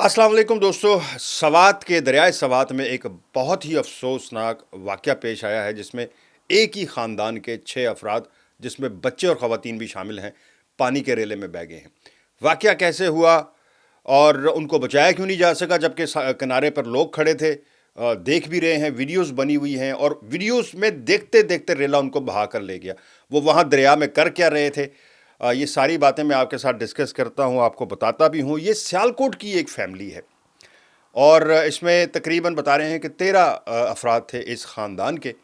अस्सलाम वालेकुम दोस्तों। सवात के दरियाए सवात में एक बहुत ही अफसोसनाक वाक़या पेश आया है जिसमें एक ही ख़ानदान के 6 अफराद, जिसमें बच्चे और ख़वातीन भी शामिल हैं, पानी के रेले में बह गए हैं। वाक़या कैसे हुआ और उनको बचाया क्यों नहीं जा सका जबकि किनारे पर लोग खड़े थे, देख भी रहे हैं, वीडियोस बनी हुई हैं और वीडियोस में देखते देखते रेला उनको बहा कर ले गया। वो वहाँ दरिया में कर क्या रहे थे, ये सारी बातें मैं आपके साथ डिस्कस करता हूँ, आपको बताता भी हूँ। ये सियालकोट की एक फैमिली है और इसमें तकरीबन बता रहे हैं कि 13 अफराद थे इस ख़ानदान के,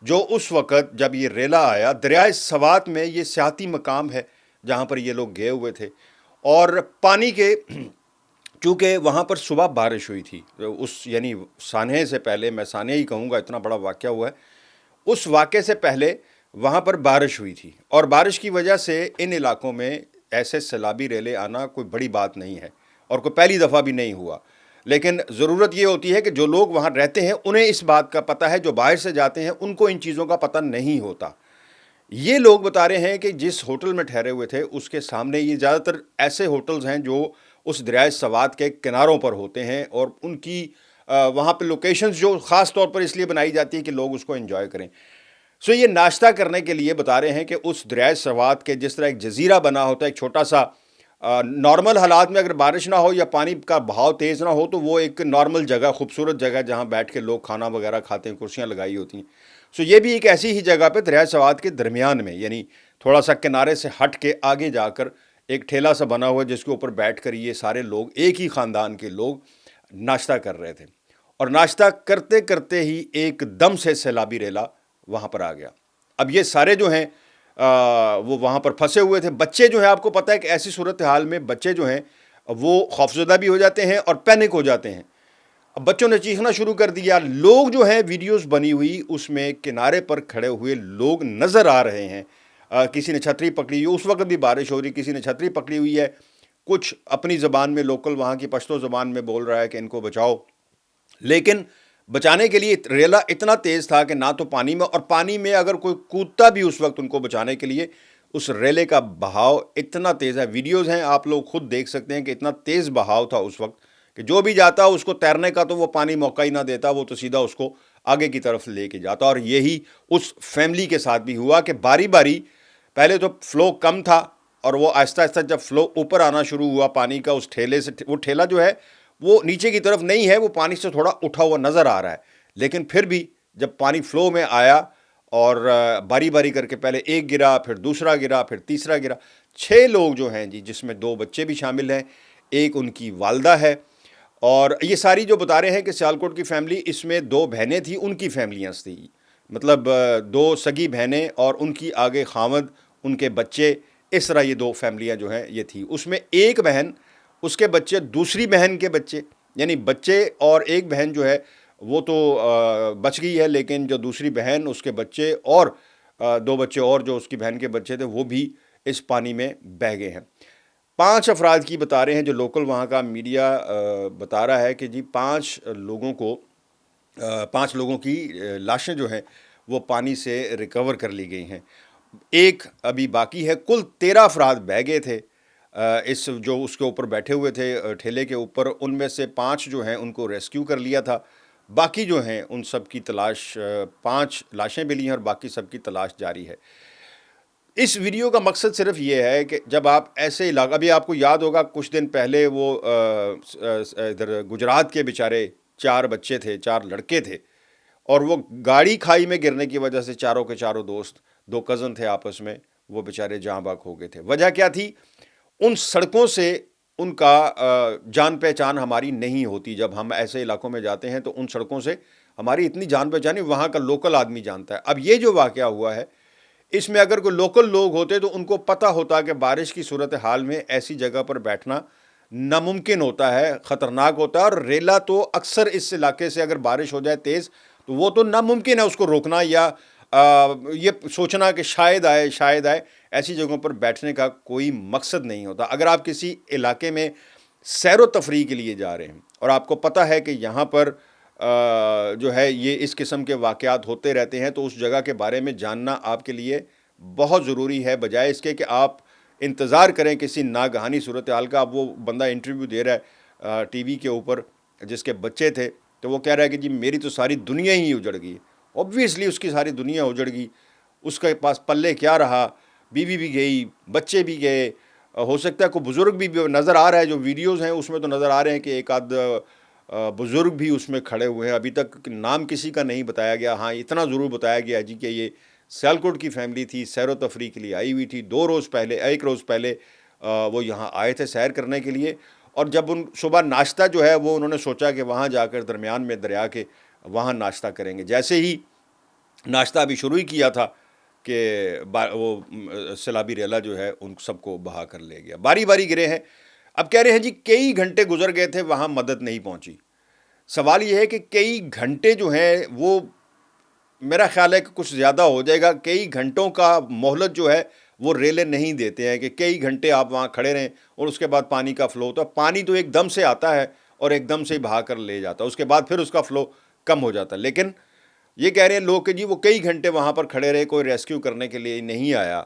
जो उस वक़्त जब ये रेला आया, दरियाए सवात में ये सियाती मकाम है जहाँ पर ये लोग गए हुए थे और पानी के चूँकि वहाँ पर सुबह बारिश हुई थी, उस यानी सानहे से पहले, मैं सानहे ही कहूँगा, इतना बड़ा वाक़या हुआ है। उस वाक़े से पहले वहाँ पर बारिश हुई थी और बारिश की वजह से इन इलाकों में ऐसे सैलाबी रेले आना कोई बड़ी बात नहीं है और कोई पहली दफ़ा भी नहीं हुआ। लेकिन ज़रूरत ये होती है कि जो लोग वहाँ रहते हैं उन्हें इस बात का पता है, जो बाहर से जाते हैं उनको इन चीज़ों का पता नहीं होता। ये लोग बता रहे हैं कि जिस होटल में ठहरे हुए थे उसके सामने, ये ज़्यादातर ऐसे होटल्स हैं जो उस दरियाए सवात के किनारों पर होते हैं और उनकी वहाँ पे लोकेशंस जो ख़ास तौर पर इसलिए बनाई जाती है कि लोग उसको एंजॉय करें। सो ये नाश्ता करने के लिए बता रहे हैं कि उस दरियाए सवात के जिस तरह एक जजीरा बना होता है, एक छोटा सा, नॉर्मल हालात में अगर बारिश ना हो या पानी का बहाव तेज़ ना हो तो वो एक नॉर्मल जगह, खूबसूरत जगह जहाँ बैठ के लोग खाना वगैरह खाते हैं, कुर्सियाँ लगाई होती हैं। सो ये भी एक ऐसी ही जगह पे दरियाए सवात के दरमियान में, यानी थोड़ा सा किनारे से हट के आगे जाकर एक ठेला सा बना हुआ है जिसके ऊपर बैठ कर ये सारे लोग, एक ही ख़ानदान के लोग, नाश्ता कर रहे थे। और नाश्ता करते करते ही एकदम से सैलाबी रेला वहाँ पर आ गया। अब ये सारे जो हैं वो वहाँ पर फंसे हुए थे। बच्चे जो हैं, आपको पता है कि ऐसी सूरत हाल में बच्चे जो हैं वो खौफजदा भी हो जाते हैं और पैनिक हो जाते हैं। अब बच्चों ने चीखना शुरू कर दिया। लोग जो हैं, वीडियोस बनी हुई उसमें किनारे पर खड़े हुए लोग नज़र आ रहे हैं। किसी ने छतरी पकड़ी हुई, उस वक्त भी बारिश हो रही, किसी ने छतरी पकड़ी हुई है, कुछ अपनी ज़बान में, लोकल वहाँ की पश्तो ज़बान में बोल रहा है कि इनको बचाओ। लेकिन बचाने के लिए रेला इतना तेज़ था कि ना तो पानी में, और पानी में अगर कोई कूदता भी उस वक्त उनको बचाने के लिए, उस रेले का बहाव इतना तेज़ है। वीडियोज़ हैं, आप लोग खुद देख सकते हैं कि इतना तेज़ बहाव था उस वक्त कि जो भी जाता उसको तैरने का तो वो पानी मौका ही ना देता, वो तो सीधा उसको आगे की तरफ लेके जाता। और यही उस फैमिली के साथ भी हुआ कि बारी बारी, पहले तो फ़्लो कम था और वो आहिस्ता आहिस्ता जब फ़्लो ऊपर आना शुरू हुआ पानी का, उस ठेले से, वो ठेला जो है वो नीचे की तरफ नहीं है, वो पानी से थोड़ा उठा हुआ नज़र आ रहा है, लेकिन फिर भी जब पानी फ़्लो में आया और बारी बारी करके पहले एक गिरा, फिर दूसरा गिरा, फिर तीसरा गिरा। 6 लोग जो हैं जी, जिसमें 2 बच्चे भी शामिल हैं, एक उनकी वालदा है। और ये सारी जो बता रहे हैं कि सियालकोट की फैमिली, इसमें 2 बहनें थी, उनकी फैमिलियाँ थी, मतलब 2 सगी बहनें और उनकी आगे खामद, उनके बच्चे, इस तरह ये 2 फैमिलियाँ जो हैं ये थी। उसमें एक बहन, उसके बच्चे, दूसरी बहन के बच्चे, यानी बच्चे और एक बहन जो है वो तो बच गई है, लेकिन जो दूसरी बहन, उसके बच्चे और 2 बच्चे और जो उसकी बहन के बच्चे थे वो भी इस पानी में बह गए हैं। 5 अफराद की बता रहे हैं, जो लोकल वहाँ का मीडिया बता रहा है कि जी 5 लोगों को 5 लोगों की लाशें जो हैं वो पानी से रिकवर कर ली गई हैं। एक अभी बाकी है। कुल 13 अफराद बह गए थे इस, जो उसके ऊपर बैठे हुए थे ठेले के ऊपर। उनमें से 5 जो हैं उनको रेस्क्यू कर लिया था, बाकी जो हैं उन सब की तलाश, 5 लाशें मिली हैं और बाकी सब की तलाश जारी है। इस वीडियो का मकसद सिर्फ ये है कि जब आप ऐसे इलाका, अभी आपको याद होगा कुछ दिन पहले वो इधर गुजरात के बेचारे 4 बच्चे थे, 4 लड़के थे, और वो गाड़ी खाई में गिरने की वजह से चारों के चारों दोस्त, 2 कज़न थे आपस में, वो बेचारे जाँ बाक हो गए थे। वजह क्या थी? उन सड़कों से उनका जान पहचान हमारी नहीं होती। जब हम ऐसे इलाकों में जाते हैं तो उन सड़कों से हमारी इतनी जान पहचान वहाँ का लोकल आदमी जानता है। अब ये जो वाक़या हुआ है, इसमें अगर कोई लोकल लोग होते तो उनको पता होता कि बारिश की सूरत हाल में ऐसी जगह पर बैठना नामुमकिन होता है, ख़तरनाक होता है। और रेला तो अक्सर इस इलाके से अगर बारिश हो जाए तेज़ तो वो तो नामुमकिन है उसको रोकना, या ये सोचना कि शायद आए शायद आए। ऐसी जगहों पर बैठने का कोई मकसद नहीं होता। अगर आप किसी इलाके में सैर व तफरीह के लिए जा रहे हैं और आपको पता है कि यहाँ पर जो है ये इस किस्म के वाक़यात होते रहते हैं, तो उस जगह के बारे में जानना आपके लिए बहुत ज़रूरी है, बजाय इसके कि आप इंतज़ार करें किसी नागहानी सूरत हाल का। अब वो बंदा इंटरव्यू दे रहा है, ٹی وی کے اوپر جس کے بچے تھے، تو وہ کہہ رہا ہے کہ جی میری تو ساری دنیا ہی اجڑ گئی۔ اوبویسلی اس کی ساری دنیا اجڑ گئی، اس کے پاس پلے کیا رہا، بیوی بھی گئی، بچے بھی گئے، ہو سکتا ہے کوئی بزرگ بھی نظر آ رہا ہے، جو ویڈیوز ہیں اس میں تو نظر آ رہے ہیں کہ ایک آدھ بزرگ بھی اس میں کھڑے ہوئے ہیں۔ ابھی تک نام کسی کا نہیں بتایا گیا، ہاں اتنا ضرور بتایا گیا جی کہ یہ سیالکوٹ کی فیملی تھی، سیر و تفریح کے لیے آئی ہوئی تھی، 2 روز پہلے، ایک روز پہلے وہ یہاں آئے تھے سیر کرنے کے لیے، اور جب ان صبح ناشتہ جو ہے وہ انہوں نے سوچا کہ وہاں جا کر درمیان میں دریا کے وہاں ناشتہ کریں گے۔ جیسے ہی ناشتہ ابھی شروع ہی کیا تھا کہ وہ سیلابی ریلا جو ہے ان سب کو بہا کر لے گیا، باری باری گرے ہیں۔ اب کہہ رہے ہیں جی کئی گھنٹے گزر گئے تھے، وہاں مدد نہیں پہنچی۔ سوال یہ ہے کہ کئی گھنٹے جو ہیں وہ میرا خیال ہے کہ کچھ زیادہ ہو جائے گا۔ کئی گھنٹوں کا مہلت جو ہے وہ ریلیں نہیں دیتے ہیں کہ کئی گھنٹے آپ وہاں کھڑے رہیں اور اس کے بعد پانی کا فلو ہوتا ہے۔ پانی تو ایک دم سے آتا ہے اور ایک دم سے ہی بہا کر لے جاتا ہے، اس کے بعد پھر اس کا فلو کم ہو جاتا ہے۔ لیکن یہ کہہ رہے ہیں لوگ کہ جی وہ کئی گھنٹے وہاں پر کھڑے رہے، کوئی ریسکیو کرنے کے لیے نہیں آیا۔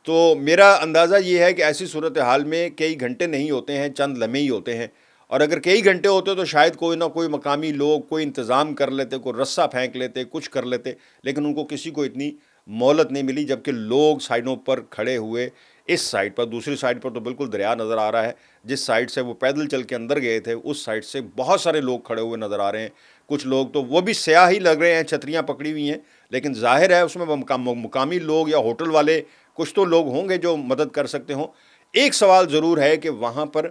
تو میرا اندازہ یہ ہے کہ ایسی صورتحال میں کئی گھنٹے نہیں ہوتے ہیں، چند لمحے ہی ہوتے ہیں، اور اگر کئی گھنٹے ہوتے تو شاید کوئی نہ کوئی مقامی لوگ کوئی انتظام کر لیتے، کوئی رسہ پھینک لیتے، کچھ کر لیتے، لیکن ان کو کسی کو اتنی مہلت نہیں ملی، جبکہ لوگ سائڈوں پر کھڑے ہوئے، اس سائڈ پر، دوسری سائڈ پر تو بالکل دریا نظر آ رہا ہے، جس سائڈ سے وہ پیدل چل کے اندر گئے تھے اس سائڈ سے بہت سارے لوگ کھڑے ہوئے نظر آ رہے ہیں۔ کچھ لوگ تو وہ بھی سیاح ہی لگ رہے ہیں، چھتریاں پکڑی ہوئی ہیں، لیکن ظاہر ہے اس میں مقامی لوگ یا ہوٹل والے کچھ تو لوگ ہوں گے جو مدد کر سکتے ہوں۔ ایک سوال ضرور ہے کہ وہاں پر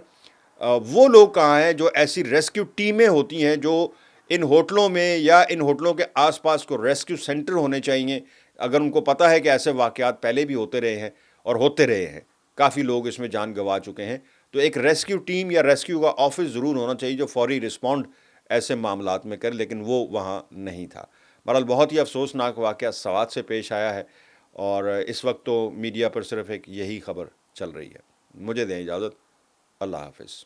وہ لوگ کہاں ہیں جو ایسی ریسکیو ٹیمیں ہوتی ہیں جو ان ہوٹلوں میں یا ان ہوٹلوں کے آس پاس کو ریسکیو سینٹر ہونے چاہیے، اگر ان کو پتہ ہے کہ ایسے واقعات پہلے بھی ہوتے رہے ہیں اور ہوتے رہے ہیں، کافی لوگ اس میں جان گنوا چکے ہیں، تو ایک ریسکیو ٹیم یا ریسکیو کا آفس ضرور ہونا چاہیے جو فوری رسپونڈ ایسے معاملات میں کرے، لیکن وہ وہاں نہیں تھا۔ بہرحال بہت ہی افسوسناک واقعہ سوات سے پیش آیا ہے، اور اس وقت تو میڈیا پر صرف ایک یہی خبر چل رہی ہے۔ مجھے دیں اجازت، اللہ حافظ۔